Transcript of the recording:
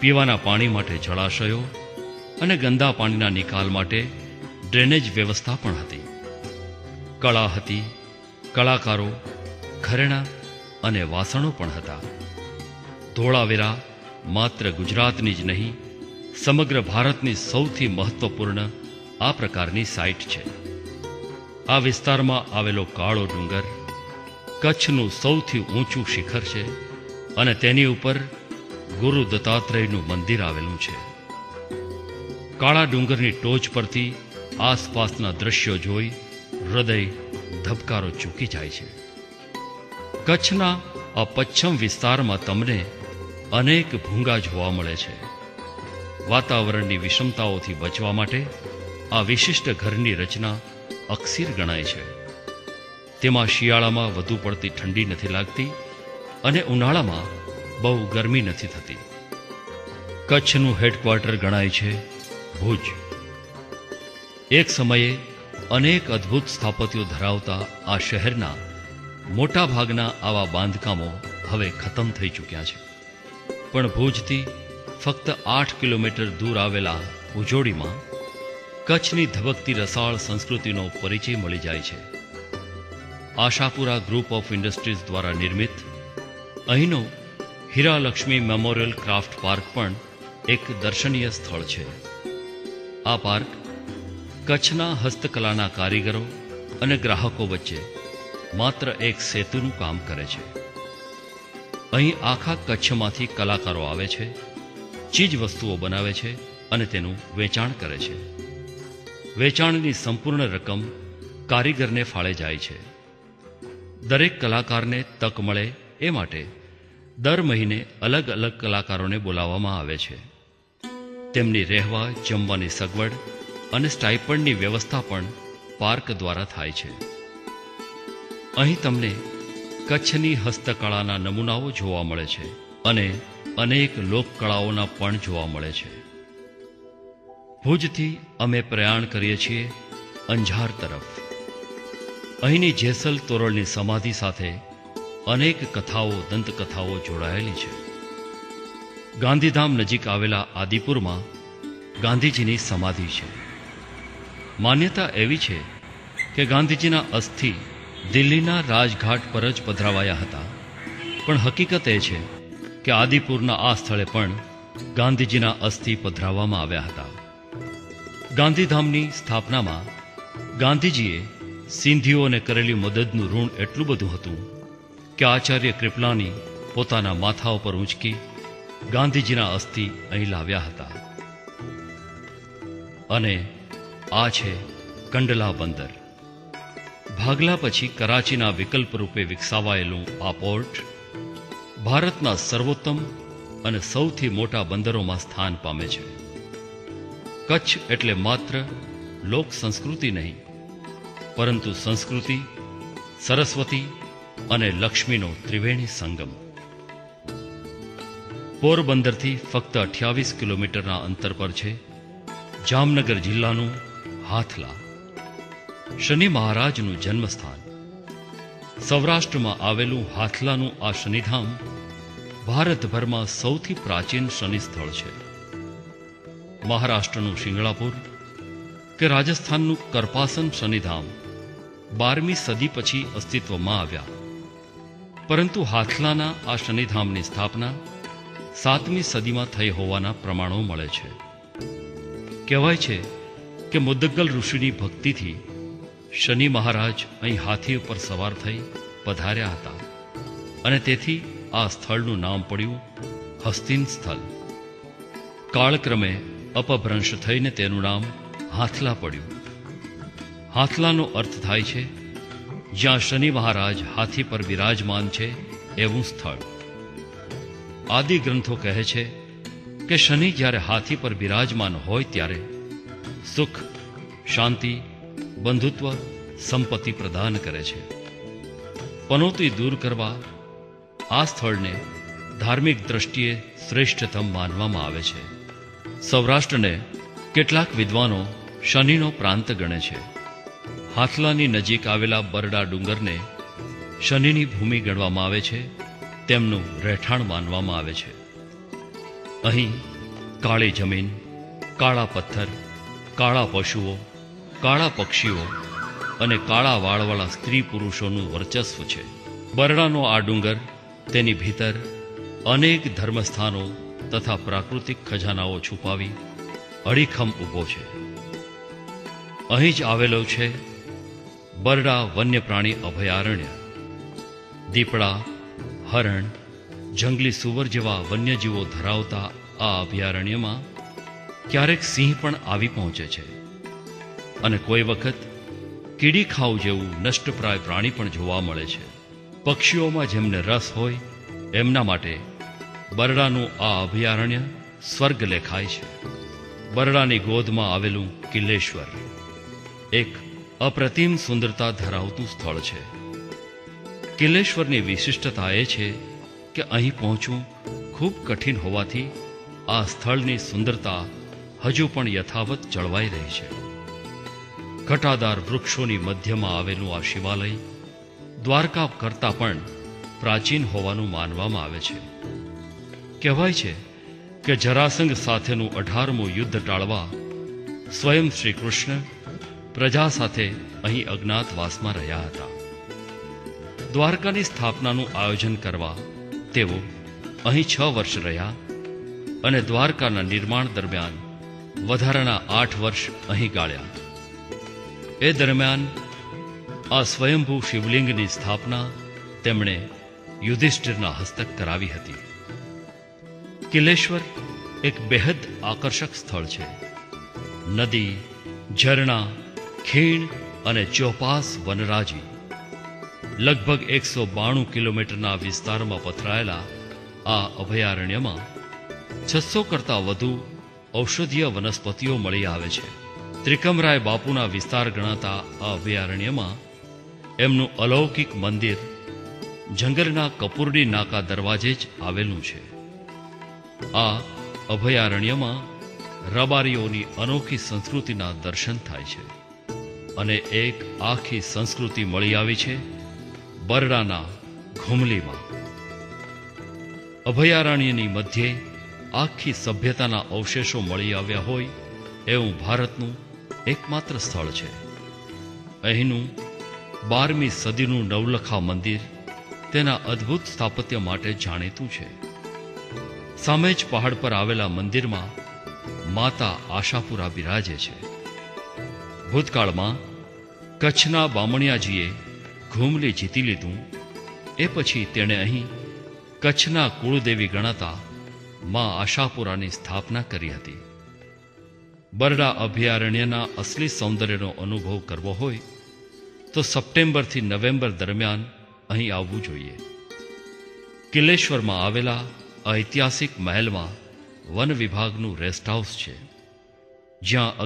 પીવાના પાણી માટે જળાશયો અને ગંદા પાણીના નિકાલ માટે ડ્રેનેજ વ્યવસ્થા પણ હતી. કળા હતી, કલાકારો, ઘરેણાં અને વાસણો પણ હતા. ધોળાવીરા માત્ર ગુજરાતની જ નહીં, સમગ્ર ભારતની સૌથી મહત્વપૂર્ણ આ પ્રકારની સાઇટ છે. આ વિસ્તારમાં આવેલો કાળો ડુંગર કચ્છનું સૌથી ઊંચું શિખર છે અને તેની ઉપર ગુરુ દત્તાત્રેયનું મંદિર આવેલું છે. કાળા ડુંગરની ટોચ પરથી આસપાસના દ્રશ્યો જોઈ હૃદય ધબકારો ચૂકી જાય છે. કચ્છના આ પશ્ચિમ વિસ્તારમાં તમને અનેક ભૂંગા જોવા મળે છે. વાતાવરણની વિષમતાઓથી બચવા માટે આ વિશિષ્ટ ઘરની રચના અકસીર ગણાય છે. તેમાં શિયાળામાં વધુ પડતી ઠંડી નથી લાગતી અને ઉનાળામાં બહુ ગરમી નથી થતી. કચ્છનું હેડક્વાર્ટર ગણાય છે ભુજ. એક સમયે અનેક અદ્ભુત સ્થાપત્યો ધરાવતા આ શહેરના મોટા ભાગના આવા બાંધકામો હવે ખતમ થઈ ચૂક્યા છે. પણ ભુજથી ફક્ત 8 કિલોમીટર દૂર આવેલા ઉજોડીમાં કચ્છની ધબકતી રસાળ સંસ્કૃતિનો પરિચય મળી જાય છે. આશાપુરા ગ્રુપ ઓફ ઇન્ડસ્ટ્રીઝ દ્વારા નિર્મિત અહીંનો હીરાલક્ષ્મી મેમોરિયલ ક્રાફ્ટ પાર્ક પણ એક દર્શનીય સ્થળ છે. આ પાર્ક કચ્છના હસ્તકલાના કારીગરો અને ગ્રાહકો વચ્ચે માત્ર એક સેતુનું કામ કરે છે. અહીં આખા કચ્છમાંથી કલાકારો આવે છે, ચીજ વસ્તુઓ બનાવે છે અને તેનું વેચાણ કરે છે. વેચાણની સંપૂર્ણ રકમ કારીગરને ફાળે જાય છે. દરેક કલાકારને તક મળે એ માટે દર મહિને અલગ અલગ કલાકારોને બોલાવવામાં આવે છે. તેમની રહેવા, જમવાની સગવડ અને સ્ટાઇપન્ડની વ્યવસ્થા પણ પાર્ક દ્વારા થાય છે. અહીં તમને કચ્છની હસ્તકળાના નમૂનાઓ જોવા મળે છે અને અનેક લોકકળાઓના પણ જોવા મળે છે. ભુજથી અમે પ્રયાણ કરીએ છીએ અંજાર તરફ. અહીંની જેસલ તોરલની સમાધિ સાથે અનેક કથાઓ, દંતકથાઓ જોડાયેલી છે. ગાંધીધામ નજીક આવેલા આદિપુરમાં ગાંધીજીની સમાધિ છે. માન્યતા એવી છે કે ગાંધીજીના અસ્થિ દિલ્હીના રાજઘાટ પર જ પધરાવાયા હતા, પણ હકીકત એ છે કે આદિપુરના આ સ્થળે પણ ગાંધીજીના અસ્થિ પધરાવવામાં આવ્યા હતા. ગાંધીધામની સ્થાપનામાં ગાંધીજીએ સિંધીઓને કરેલી મદદનું ઋણ એટલું બધું હતું કે આચાર્ય કૃપલાની પોતાના માથા ઉપર ઊંચકી ગાંધીજીના અસ્થિ અહીં લાવ્યા હતા. અને આ છે કંડલા બંદર. ભાગલા પછી કરાચીના વિકલ્પ રૂપે વિકસાવાયેલું આ પોર્ટ ભારતના સર્વોત્તમ અને સૌથી મોટા બંદરોમાં સ્થાન પામે છે. કચ્છ એટલે માત્ર લોક સંસ્કૃતિ નહીં, પરંતુ સંસ્કૃતિ, સરસ્વતી અને લક્ષ્મીનો ત્રિવેણી સંગમ. પોરબંદરથી ફક્ત 28 કિલોમીટરના અંતર પર છે જામનગર જિલ્લાનું હાથલા, શનિ મહારાજનું જન્મસ્થાન. સૌરાષ્ટ્રમાં આવેલું હાથલાનું આ શનિધામ ભારતભરમાં સૌથી પ્રાચીન શનિ સ્થળ છે. મહારાષ્ટ્રનું શિંગણાપુર કે રાજસ્થાનનું કરપાસન શનિધામ 12મી સદી પછી અસ્તિત્વમાં આવ્યા, પરંતુ હાથલાના આ શનિધામની સ્થાપના 7મી સદીમાં થઈ હોવાના પ્રમાણો મળે છે. કહેવાય છે કે મુદ્દગલ ઋષિની ભક્તિથી શનિ મહારાજ અહીં હાથી ઉપર સવાર થઈ પધાર્યા હતા અને તેથી આ સ્થળનું નામ પડ્યું હસ્તિન સ્થળ. કાળક્રમે અપભ્રંશ થઈને તેનું નામ હાથલા પડ્યું. હાથલાનો અર્થ થાય છે જ્યાં શનિ મહારાજ હાથી પર બિરાજમાન છે એવું સ્થળ. આદિ ગ્રંથો કહે છે કે શનિ જ્યારે હાથી પર બિરાજમાન હોય ત્યારે સુખ, શાંતિ, બંધુત્વ, સંપત્તિ પ્રદાન કરે છે. પનોતી દૂર કરવા આ સ્થળને ધાર્મિક દ્રષ્ટિએ શ્રેષ્ઠતમ માનવામાં આવે છે. સૌરાષ્ટ્રને કેટલાક વિદ્વાનો શનિનો પ્રાંત ગણે છે. હાથલાની નજીક આવેલા બરડા ડુંગરને શનિની ભૂમિ ગણવામાં આવે છે, તેમનું રહેઠાણ માનવામાં આવે છે. અહીં કાળી જમીન, કાળા પથ્થર, કાળા પશુઓ, કાળા પક્ષીઓ અને કાળા વાળવાળા સ્ત્રી પુરુષોનું વર્ચસ્વ છે. બરડાનો આ ડુંગર તેની ભીતર અનેક ધર્મસ્થાનો તથા પ્રાકૃતિક ખજાનાઓ છુપાવી અડીખમ ઊભો છે. અહીં જ આવેલો છે બરડા વન્ય પ્રાણી અભયારણ્ય. દીપડા, હરણ, જંગલી સુવર જેવા વન્યજીવો ધરાવતા આ અભયારણ્યમાં ક્યારેક સિંહ પણ આવી પહોંચે છે અને કોઈ વખત કીડીખાવ જેવું નષ્ટપ્રાય પ્રાણી પણ જોવા મળે છે. પક્ષીઓમાં જેમને રસ હોય એમના માટે બરડાનું આ અભયારણ્ય સ્વર્ગ લેખાય છે. બરડાની ગોદમાં આવેલું કિલ્લેશ્વર એક અપ્રતિમ સુંદરતા ધરાવતું સ્થળ છે. કિલ્લેશ્વરની વિશિષ્ટતા એ છે કે અહીં પહોંચવું ખૂબ કઠિન હોવાથી આ સ્થળની સુંદરતા હજુ પણ યથાવત જળવાઈ રહી છે. ઘટાદાર વૃક્ષોની મધ્યમાં આવેલું આ શિવાલય દ્વારકા કરતાં પણ પ્રાચીન હોવાનું માનવામાં આવે છે. કહેવાય છે કે જરાસંઘ સાથેનું 18મું યુદ્ધ ટાળવા સ્વયં શ્રી કૃષ્ણ પ્રજા સાથે અહીં અજ્ઞાતવાસમાં રહ્યા હતા. દ્વારકાની સ્થાપનાનું આયોજન કરવા તેઓ અહીં 6 વર્ષ રહ્યા અને દ્વારકાના નિર્માણ દરમિયાન વધારાના 8 વર્ષ અહીં ગાળ્યા. એ દરમિયાન આ સ્વયંભૂ શિવલિંગની સ્થાપના તેમણે યુધિષ્ઠિરના હસ્તક કરાવી હતી. કિલ્લેશ્વર એક બેહદ આકર્ષક સ્થળ છે. નદી, ઝરણા, ખીણ અને ચોપાસ વનરાજી લગભગ 192 કિલોમીટરના વિસ્તારમાં પથરાયેલા આ અભયારણ્યમાં 600 કરતાં વધુ ઔષધીય વનસ્પતિઓ મળી આવે છે. ત્રિકમરાય બાપુના વિસ્તાર ગણાતા આ અભયારણ્યમાં એમનું અલૌકિક મંદિર જંગલના કપૂરડી નાકા દરવાજે જ આવેલું છે. આ અભયારણ્યમાં રબારીઓની અનોખી સંસ્કૃતિના દર્શન થાય છે અને એક આખી સંસ્કૃતિ મળી આવી છે બરડાના ઘુમલીમાં. અભયારણ્યની મધ્યે આખી સભ્યતાના અવશેષો મળી આવ્યા હોય એવું ભારતનું એકમાત્ર સ્થળ છે. અહીંનું 12મી સદીનું નવલખા મંદિર તેના અદ્ભુત સ્થાપત્ય માટે જાણીતું છે. સામે જ પહાડ પર આવેલા મંદિરમાં માતા આશાપુરા બિરાજે છે. ભૂતકાળમાં કચ્છના બામણિયાજીએ ઘુમલી જીતી લીધું એ પછી તેણે અહીં કચ્છના કુળદેવી ગણાતા મા આશાપુરાની સ્થાપના કરી હતી. બરડા અભયારણ્યના અસલી સૌંદર્યનો અનુભવ કરવો હોય તો સપ્ટેમ્બરથી નવેમ્બર દરમિયાન અહીં આવવું જોઈએ. કિલ્લેશ્વરમાં આવેલા ઐતિહાસિક મહેલમાં વન વિભાગનું રેસ્ટ હાઉસ છે, જ્યાં